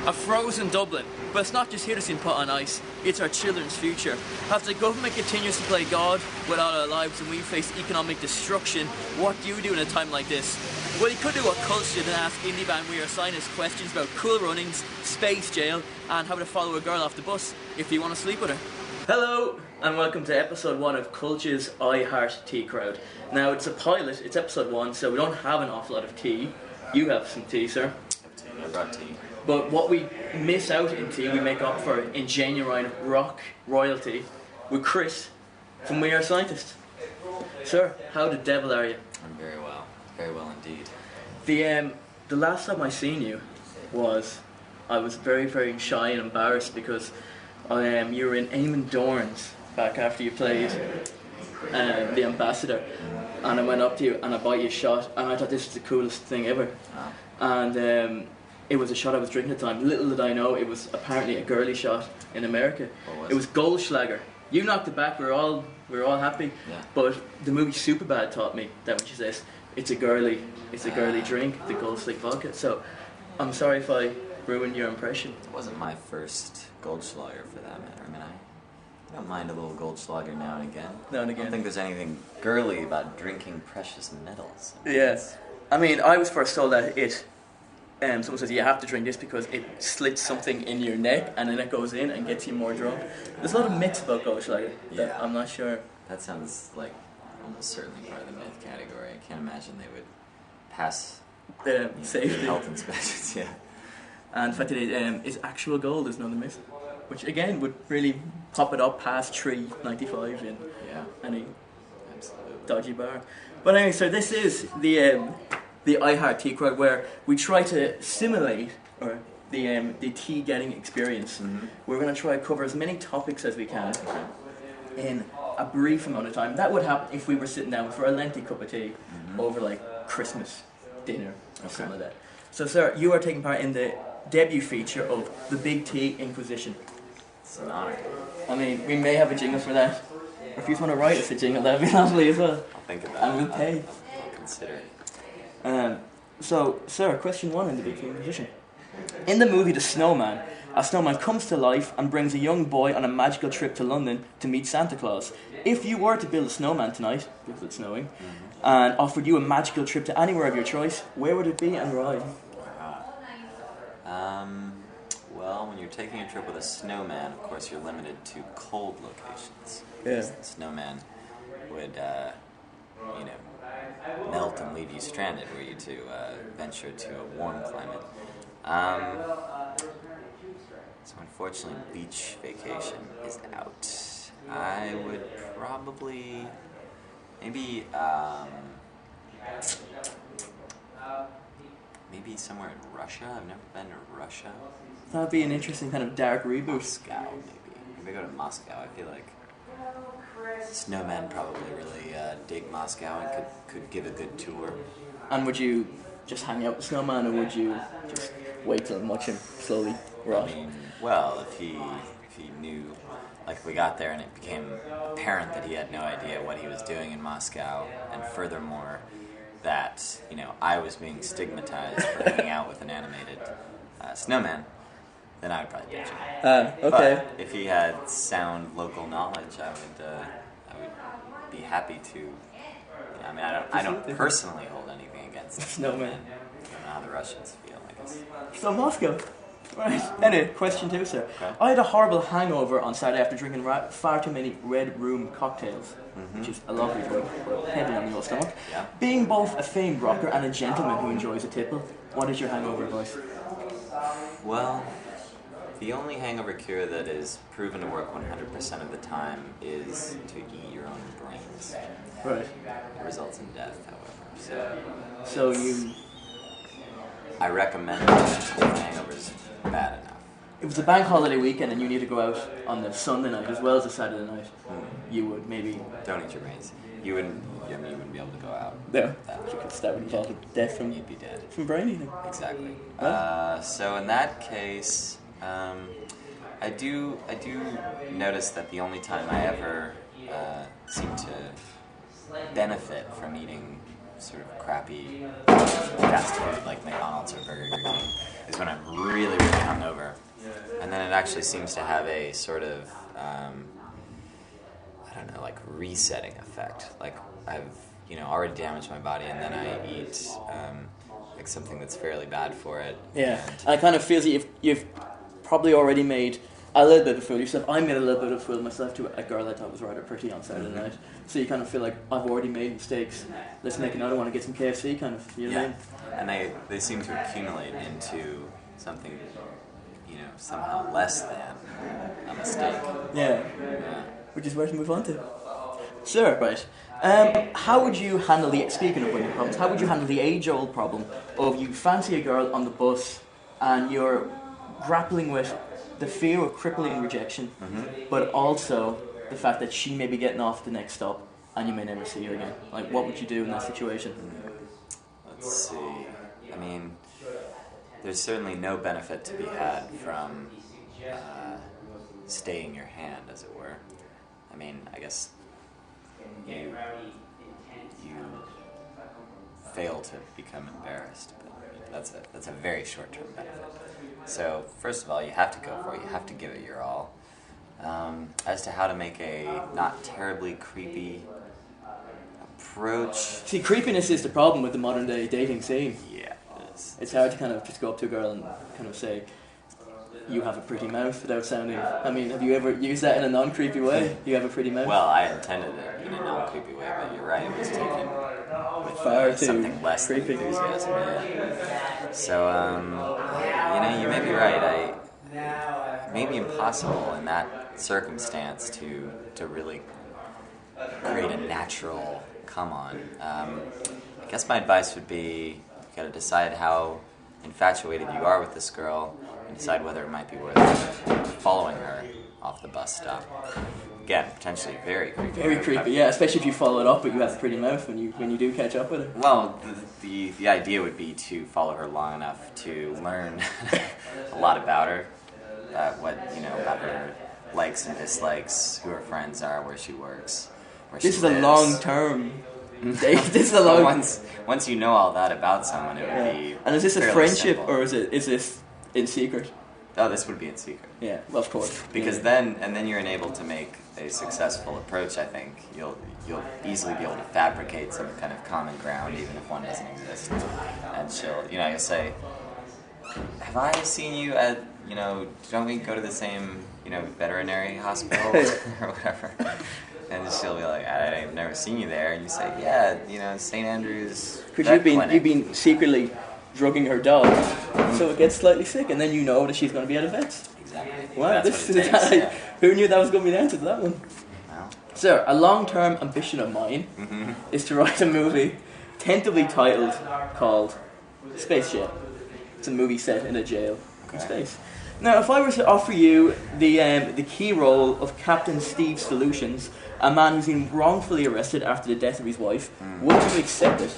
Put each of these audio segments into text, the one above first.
A frozen Dublin. But it's not just here that's been put on ice, it's our children's future. As the government continues to play God with all our lives and we face economic destruction, what do you do in a time like this? Well, you could do what Cults did and ask indie band We Are Signers questions about Cool Runnings, Space Jail, and how to follow a girl off the bus if you want to sleep with her. Hello, and welcome to episode 1 of Culture's I Heart Tea Crowd. Now, it's a pilot, it's episode 1, so we don't have an awful lot of tea. You have some tea, sir. I brought tea. But what we miss out in tea, we make up for in genuine rock royalty with Chris from We Are Scientists. Sir, how the devil are you? I'm very well indeed. The last time I seen you I was very, very shy and embarrassed because you were in Eamon Dorn's back after you played The Ambassador, and I went up to you and I bought you a shot and I thought this was the coolest thing ever. And it was a shot I was drinking at the time. Little did I know it was apparently a girly shot in America. What was it? Was Goldschlager. You knocked it back. We were all happy. Yeah. But the movie Superbad taught me that when she says it's a girly drink, the Goldschlager vodka. So I'm sorry if I ruined your impression. It wasn't my first Goldschlager for that matter. I mean, I don't mind a little Goldschlager now and again. Now and again. I don't think there's anything girly about drinking precious metals. Yes. I mean, I was first told that someone says you have to drink this because it slits something in your neck and then it goes in and gets you more drunk. There's a lot of myths about Goldschlager that I'm not sure. That sounds like almost certainly part of the myth category. I can't imagine they would pass The safety. health inspections, yeah. And the fact that it is actual gold is another myth, which again would really pop it up past $3.95 in any Absolutely. dodgy bar. But anyway, so this is the I Heart Tea Crowd, where we try to simulate the tea getting experience. Mm-hmm. We're going to try to cover as many topics as we can in a brief amount of time. That would happen if we were sitting down for a lengthy cup of tea over like Christmas dinner or something like that. So, sir, you are taking part in the debut feature of the Big Tea Inquisition. It's an honor. I mean, we may have a jingle for that. If you just want to write us a jingle, that'd be lovely as well. I'll think about And it. we'll pay. I'll consider it. So, sir, question 1 in the Big Tea Inquisition. In the movie The Snowman, a snowman comes to life and brings a young boy on a magical trip to London to meet Santa Claus. If you were to build a snowman tonight, because it's snowing, and offered you a magical trip to anywhere of your choice, where would it be and why? Well, when you're taking a trip with a snowman, of course you're limited to cold locations. Yeah. The snowman would, melt and leave you stranded were you to venture to a warm climate. So unfortunately, beach vacation is out. I would probably maybe somewhere in Russia. I've never been to Russia. That would be an interesting kind of dark reboot. Moscow, maybe go to Moscow. I feel like snowmen probably really dig Moscow and could give a good tour. And would you just hang out with Snowman, or would you just wait till watch him slowly rot? I mean, well, if he knew, like if we got there and it became apparent that he had no idea what he was doing in Moscow, and furthermore that I was being stigmatized for hanging out with an animated snowman, then I would probably ditch him. Okay. But if he had sound local knowledge, I would be happy to. I mean, I don't personally hold anything against the Snowman. I don't know how the Russians feel, I guess. So Moscow. Right. Anyway, question 2, sir. Okay. I had a horrible hangover on Saturday after drinking far too many Red Room cocktails, which is a lovely drink, heavy on the old stomach. Yeah. Being both a famed rocker and a gentleman who enjoys a tipple, what is your hangover advice? Well, the only hangover cure that is proven to work 100% of the time is to eat your own brains. Right. It results in death, however. So you... I recommend it if the hangover's bad enough. If it's a bank holiday weekend and you need to go out on the Sunday night as well as the Saturday night, you would maybe... Don't eat your brains. You wouldn't be able to go out. No. You could stab yourself to death from... You'd be dead. From brain eating. Exactly. Huh? So in that case, I do notice that the only time I ever seem to benefit from eating sort of crappy fast food like McDonald's or Burger King is when I'm really, really hungover. And then it actually seems to have a sort of, I don't know, like resetting effect. Like I've, already damaged my body, and then I eat like something that's fairly bad for it. Yeah, and it kind of feels like you've probably already made a little bit of fool yourself. I made a little bit of fool myself to a girl I thought was rather pretty on Saturday night. So you kind of feel like, I've already made mistakes. Let's make another one and get some KFC, kind of. You know what I mean? And they seem to accumulate into something, somehow less than a mistake. Yeah. Which is where to move on to. Sure, right. How would you handle speaking of women problems, how would you handle the age-old problem of you fancy a girl on the bus and you're grappling with the fear of crippling rejection, but also the fact that she may be getting off the next stop and you may never see her again? Like, what would you do in that situation? Let's see. I mean, there's certainly no benefit to be had from staying your hand, as it were. I mean, I guess you fail to become embarrassed, but that's a very short-term benefit. So, first of all, you have to go for it. You have to give it your all. As to how to make a not terribly creepy approach... See, creepiness is the problem with the modern-day dating scene. Yeah, it is. It's hard to kind of just go up to a girl and kind of say, you have a pretty mouth, without sounding... I mean, have you ever used that in a non-creepy way? You have a pretty mouth? Well, I intended it in a non-creepy way, but you're right, it was taken with far too something less creepy. than enthusiasm. Yeah. So, you may be right. It may be impossible in that circumstance to really create a natural come-on. I guess my advice would be, you got to decide how infatuated you are with this girl and decide whether it might be worth following her off the bus stop. Again, potentially very creepy. Very creepy, yeah, especially if you follow it up but you have a pretty mouth when you do catch up with her. Well, the idea would be to follow her long enough to learn a lot about her, about her likes and dislikes, who her friends are, where she works, where this she is lives. A long-term date. This is a long... Once you know all that about someone, it would be. And is this a fairly friendship simple. or is this in secret? Oh, this would be in secret. Yeah, well, of course. Because then you're enabled to make a successful approach. I think you'll easily be able to fabricate some kind of common ground, even if one doesn't exist. And she'll, you'll say, "Have I seen you at, don't we go to the same, veterinary hospital or whatever?" And she'll be like, "I've never seen you there." And you say, "Yeah, St. Andrew's." Because you've been secretly drugging her dog, so it gets slightly sick, and then you know that she's going to be at a vet's. Exactly. Wow, That's what it takes, yeah. Who knew that was going to be the answer to that one? Well. Sir, a long-term ambition of mine is to write a movie tentatively titled called Space Jet. It's a movie set in a jail in space. Now, if I were to offer you the key role of Captain Steve Solutions, a man who's been wrongfully arrested after the death of his wife, would you accept it?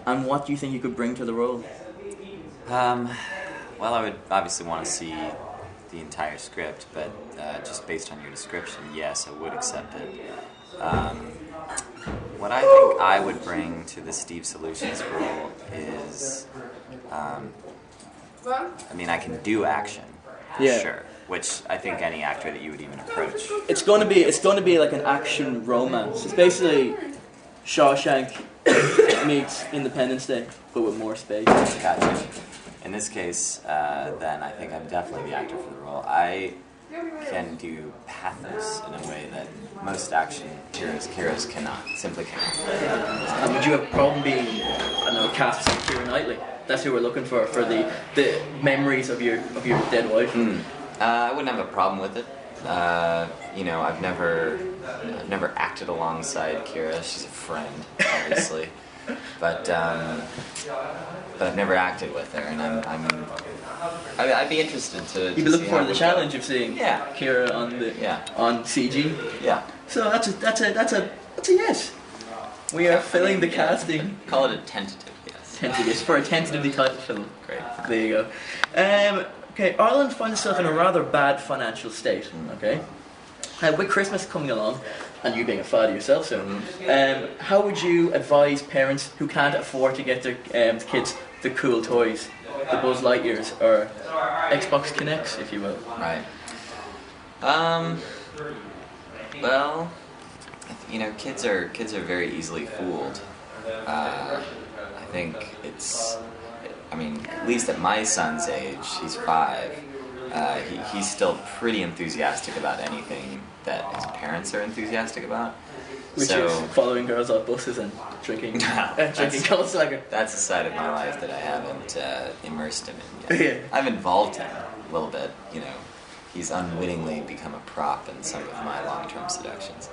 And what do you think you could bring to the role? Well, I would obviously want to see the entire script, but just based on your description, yes, I would accept it. What I think I would bring to the Steve Solutions role is, I can do action, sure, which I think any actor that you would even approach. It's going to be like an action romance. It's basically Shawshank meets Independence Day, but with more space. Gotcha. In this case, then I think I'm definitely the actor for the role. I can do pathos in a way that most action heroes cannot, simply cannot. And would you have a problem being, cast as Keira Knightley? That's who we're looking for the memories of your dead wife. I wouldn't have a problem with it. I've never acted alongside Keira. She's a friend, obviously. But I've never acted with her, and I'd be interested to. You'd be looking for the challenge of seeing Keira on CG. Yeah. So that's a yes. We are filling the casting. Call it a tentative, yes. Tentative for a tentatively titled film. Great. There you go. Okay, Ireland finds itself in a rather bad financial state. Okay. With Christmas coming along, and you being a father yourself soon, how would you advise parents who can't afford to get their kids the cool toys the Buzz Lightyears or Xbox Kinects, if you will? Right. Well, kids are very easily fooled. I think at least at my son's age, he's 5. He's still pretty enthusiastic about anything that his parents are enthusiastic about. Which is following girls off buses and drinking Goldslager. That's a side of my life that I haven't immersed him in yet. Yeah. I've involved him a little bit, He's unwittingly become a prop in some of my long-term seductions.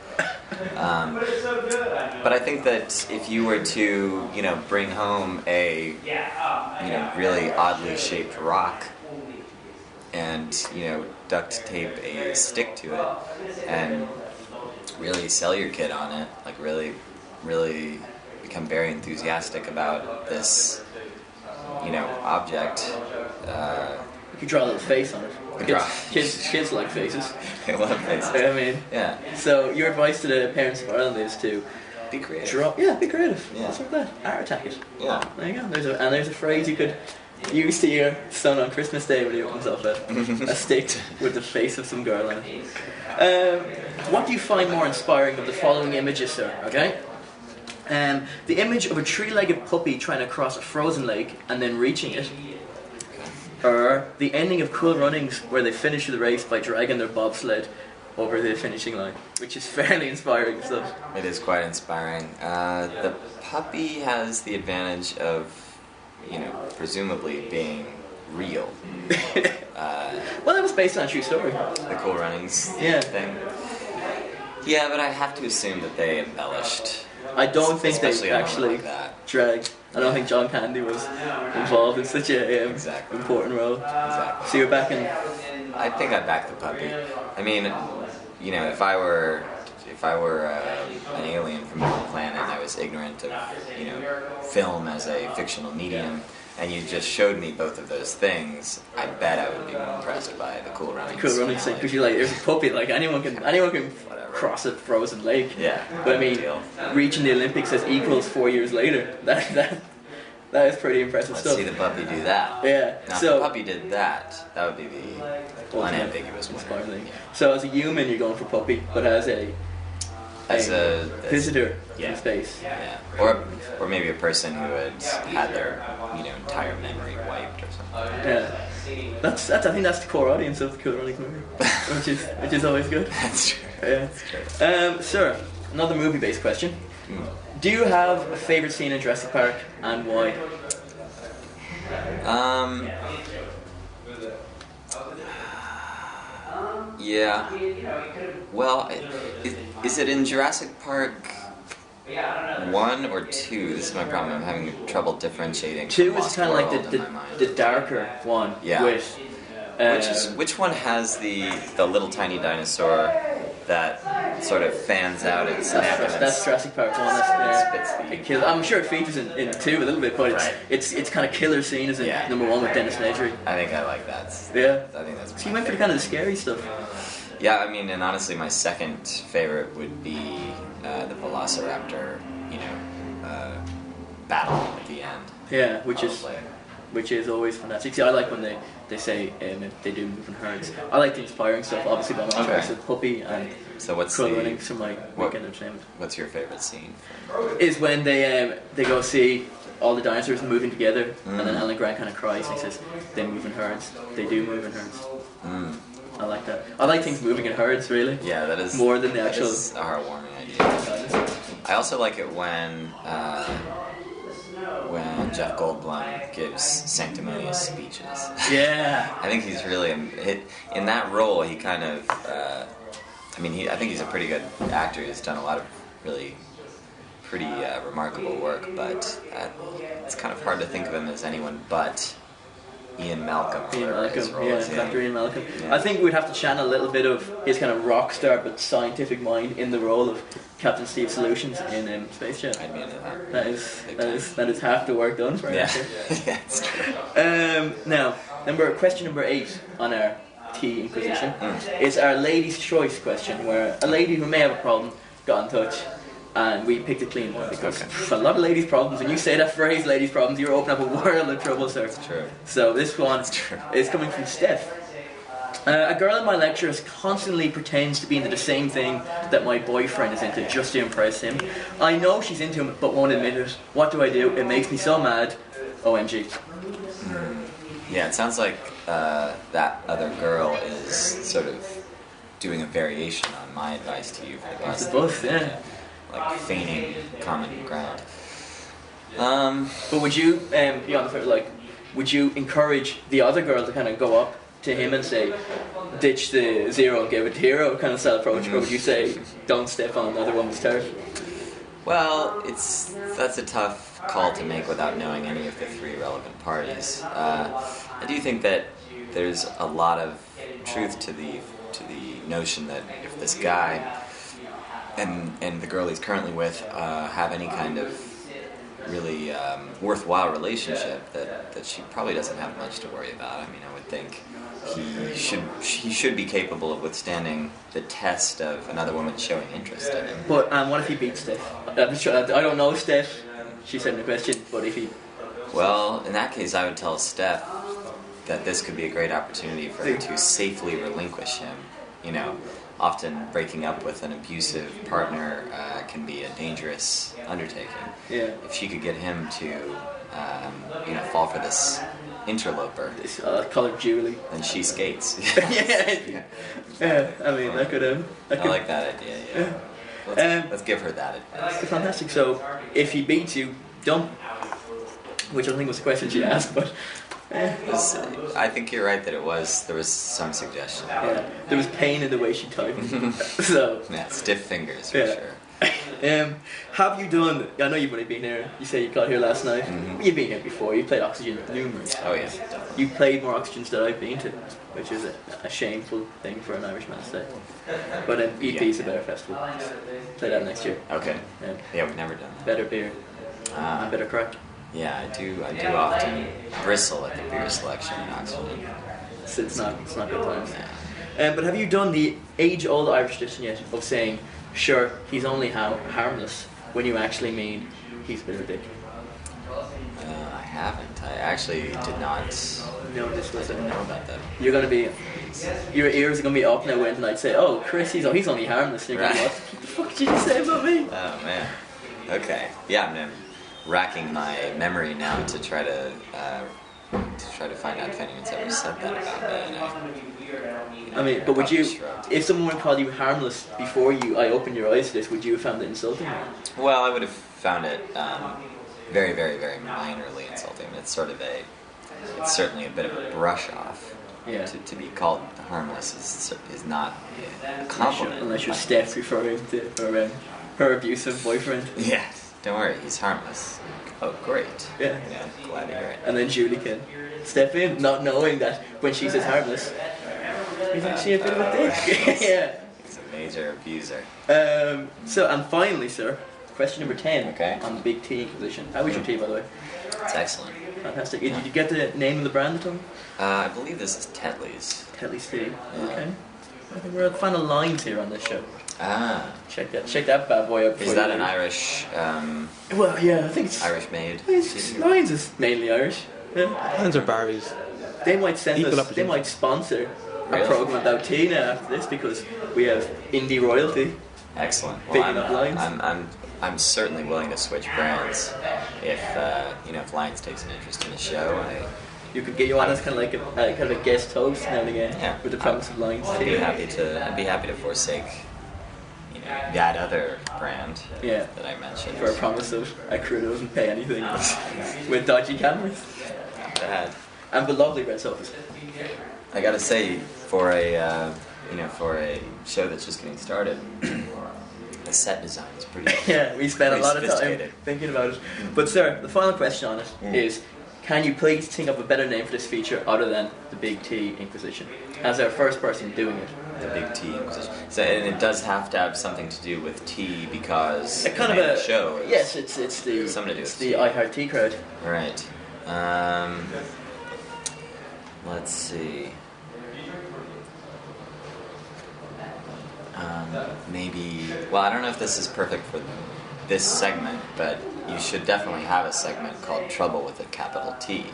But I think that if you were to, bring home a, really oddly shaped rock and, duct tape a stick to it and really sell your kid on it, like really, really become very enthusiastic about this, object. You could draw a little face on it. Kids like faces. They love faces. I mean, yeah. So your advice to the parents of Ireland is to be creative. Be creative. Yeah. What's like that? Art attack it. Yeah. There you go. There's a phrase you could use to your son on Christmas Day when he opens up a stick with the face of some girl on it. What do you find more inspiring of the following images, sir? Okay. The image of a 3-legged puppy trying to cross a frozen lake and then reaching it. Or the ending of Cool Runnings where they finish the race by dragging their bobsled over the finishing line, which is fairly inspiring stuff. It is quite inspiring. The puppy has the advantage of, presumably being real. Well, that was based on a true story. The Cool Runnings thing. Yeah, but I have to assume that they embellished. I don't think they Especially actually dragged. I don't think John Candy was involved in such a important role. Exactly. So you're back in. I think I back the puppy. I mean, if I were an alien from another planet and I was ignorant of film as a fictional medium, and you just showed me both of those things, I bet I would be more impressed by the Cool Runnings. Cool Runnings thing, because you're like, there's a puppy, like anyone can cross a frozen lake. Yeah. But I mean, reaching the Olympics as equals 4 years later, that is pretty impressive Let's stuff. see the puppy do that. Yeah. Now, so if the puppy did that, that would be the unambiguous winner. So as a human, you're going for puppy, but as a visitor yeah. in space. Yeah. Or maybe a person who had their entire memory wiped or something. Yeah. That's I think that's the core audience of the Cool Runnings movie, which is always good. That's true. Yeah. That's true. Sir, another movie-based question. Do you have a favorite scene in Jurassic Park and why? Yeah. Well, is it in Jurassic Park 1 or 2? This is my problem. I'm having trouble differentiating. 2 is kind of like the darker one. Yeah. With, which one has the little tiny dinosaur that sort of fans out its neck? That's Jurassic Park 1. I'm sure it features in 2 a little bit, but it's kind of killer scene as in number 1 with Dennis Nedry. I think I like that. Yeah. I think that's. So you went for the kind of the scary stuff. Yeah, I mean, and honestly, my second favorite would be the Velociraptor, battle at the end. Yeah, which is always fantastic. See, I like when they say they do move in herds. I like the inspiring stuff, obviously, by my choice of Puppy and Cool Runnings from my weekend entertainment. What's your favorite scene? Is when they go see all the dinosaurs moving together, and then Alan Grant kind of cries and he says, "They move in herds. They do move in herds." I like that. I like things moving in herds, really. Yeah, that is more than the actual. That is a heartwarming idea. I also like it when Jeff Goldblum gives sanctimonious speeches. Yeah. I think he's really in that role. He kind of. I think he's a pretty good actor. He's done a lot of really pretty remarkable work, but it's kind of hard to think of him as anyone but Ian Malcolm. Dr. Ian Malcolm. Yeah. I think we'd have to channel a little bit of his kind of rock star but scientific mind in the role of Captain Steve Solutions in Space Jam. I'd be into that. That is half the work done for him. Yeah, yeah, it's true. Now, question number 8 on our T Inquisition is our lady's choice question, where a lady who may have a problem got in touch and we picked it clean because a lot of ladies' problems. When you say that phrase, ladies' problems, you're opening up a world of trouble, sir. It's true. So this one is coming from Steph. A girl in my lectures constantly pretends to be into the same thing that my boyfriend is into just to impress him. I know she's into him but won't admit it. What do I do? It makes me so mad. OMG. Yeah, it sounds like that other girl is sort of doing a variation on my advice to you for the past. Both, yeah. Like feigning common ground. But would you, beyond the fact, like, would you encourage the other girl to kind of go up to him and say, ditch the zero and give it hero kind of style approach, or would you say, don't step on another woman's turf? Well, that's a tough call to make without knowing any of the three relevant parties. I do think that there's a lot of truth to the notion that if this guy and the girl he's currently with have any kind of really worthwhile relationship, that she probably doesn't have much to worry about. I mean, I would think he should be capable of withstanding the test of another woman showing interest in him. But what if he beats Steph? I don't know Steph. She said in the question, but if he... Well, in that case, I would tell Steph that this could be a great opportunity for her to safely relinquish him. You know, often breaking up with an abusive partner can be a dangerous undertaking. Yeah. If she could get him to, fall for this interloper, This coloured Julie. then she skates. Yeah. Yeah. I mean, that could I like that idea. Yeah. Let's give her that advice. Fantastic. So, if he beats you, don't. Which I don't think was the question she asked, but. I think you're right that there was some suggestion. Yeah, there was pain in the way she typed. So. Yeah, stiff fingers for sure. Have you done? I know you've only been here. You say you got here last night. Mm-hmm. You've been here before. You played Oxygen numerous times. Oh yes, definitely. You played more Oxygens than I've been to, which is a shameful thing for an Irishman to say. But EP is a better festival. Play that next year. Okay. Yeah, we've never done that. Better beer and better crack. Yeah, I do often bristle at the beer selection in Oxygen. It's not good times. But have you done the age-old Irish tradition yet of saying, sure, he's only harmless, when you actually mean he's a bit of a dick? I haven't. I actually did not. No, this was didn't know about that. You're gonna be. Your ears are gonna be up now when tonight say, "Oh, Chris, he's only harmless." And you're going, what the fuck did you say about me? Oh man. Okay. Yeah, I'm racking my memory now to try to find out if anyone's ever said that about me. And I mean, but would you, if someone would call you harmless before I opened your eyes to this, would you have found it insulting? Well, I would have found it very, very, very minorly insulting. It's certainly a bit of a brush off. Yeah. To be called harmless is not a compliment. Unless you're Steph referring to her abusive boyfriend. Yeah. Don't worry, he's harmless. Oh, great. Yeah. Glad to hear it. And then Julie can step in, not knowing that when she says harmless, he's actually a bit of a dick. Yeah. He's a major abuser. And finally, sir, question number 10 on the Big T Inquisition. How was your tea, by the way? It's excellent. Fantastic. Did you get the name of the brand at all? I believe this is Tetley's. Tetley's tea. Okay. I think we're at the final lines here on this show. Check that bad boy up. Is that an Irish? Well, yeah, I think it's Irish made. Lions is mainly Irish. Yeah. Lions are Barry's. They might send us. They might sponsor a program about tea now after this because we have indie royalty. Excellent. Picking up Lions. I'm certainly willing to switch brands if Lions takes an interest in the show. You could get you on as kind of a guest host now and again with the promise of Lions tea. I'd be happy to forsake that other brand that I mentioned. For a promise of a crew that doesn't pay anything with dodgy cameras. Not bad. And the lovely red sofas. I gotta say, for a show that's just getting started, the set design is pretty. Yeah, we spent a lot of time thinking about it. But sir, the final question on it is: can you please think of a better name for this feature other than the Big T Inquisition? As our first person doing it. The Big T Inquisition. So, and it does have to have something to do with tea because the kind of a show. Yes, it's the something to do with the I Heart Tea crowd. Right. Let's see. Maybe. Well, I don't know if this is perfect for this segment, but you should definitely have a segment called Trouble with a capital T.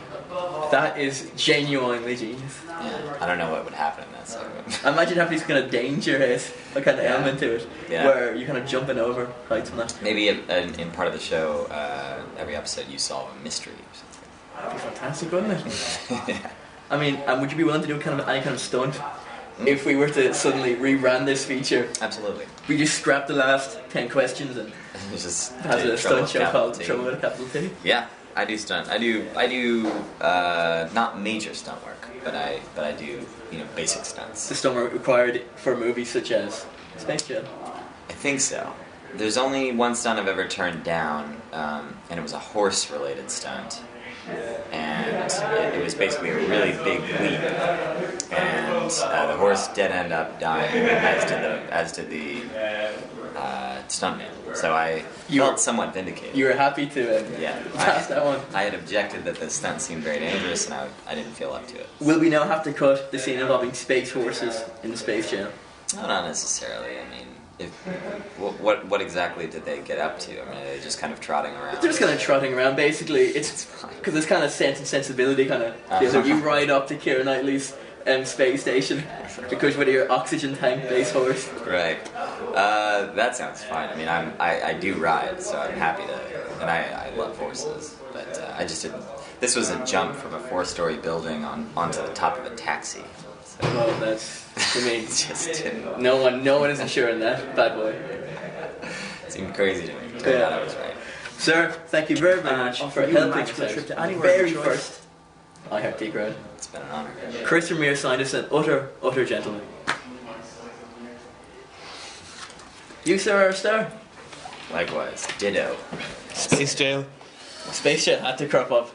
That is genuinely genius. Yeah, I don't know what would happen in that segment. I imagine having this kind of danger hit, a kind of element to it, where you're kind of jumping over heights from that. Maybe in part of the show, every episode you solve a mystery or something. That'd be fantastic, wouldn't it? Yeah. I mean, would you be willing to do any kind of stunt if we were to suddenly rebrand this feature? Absolutely. We just scrap the last 10 questions and just have a stunt show called Trouble with a Capital T. Yeah, I do stunt. I do not major stunt work, but I do basic stunts. The stunt work required for movies such as Space Jam. I think so. There's only one stunt I've ever turned down, and it was a horse-related stunt. And it was basically a really big leap, and the horse did end up dying, as did the stuntman. So I felt somewhat vindicated. You were happy to pass that one. I had objected that the stunt seemed very dangerous, and I didn't feel up to it. Will we now have to cut the scene involving space horses in the Space Jam? No, not necessarily. I mean, what exactly did they get up to? I mean, are they just kind of trotting around? They're just kind of trotting around, basically. It's because there's kind of Sense and Sensibility kind of deal that you ride up to Keira Knightley's space station because with your oxygen tank base horse. Right. That sounds fine. I mean, I do ride, so I'm happy to, and I love horses, but I just didn't. This was a jump from a 4-story building onto the top of a taxi. So. Oh, that's. I mean, just didn't. No one is insuring that, bad boy. Seemed crazy to me. Turned out I was right. Sir, thank you very much for helping us out. Trip to anywhere very first iHeart Crowd. It's been an honor. Chris Ramirez signed us an utter gentleman. You, sir, are a star. Likewise. Ditto. Space Jail. Space Jail had to crop up.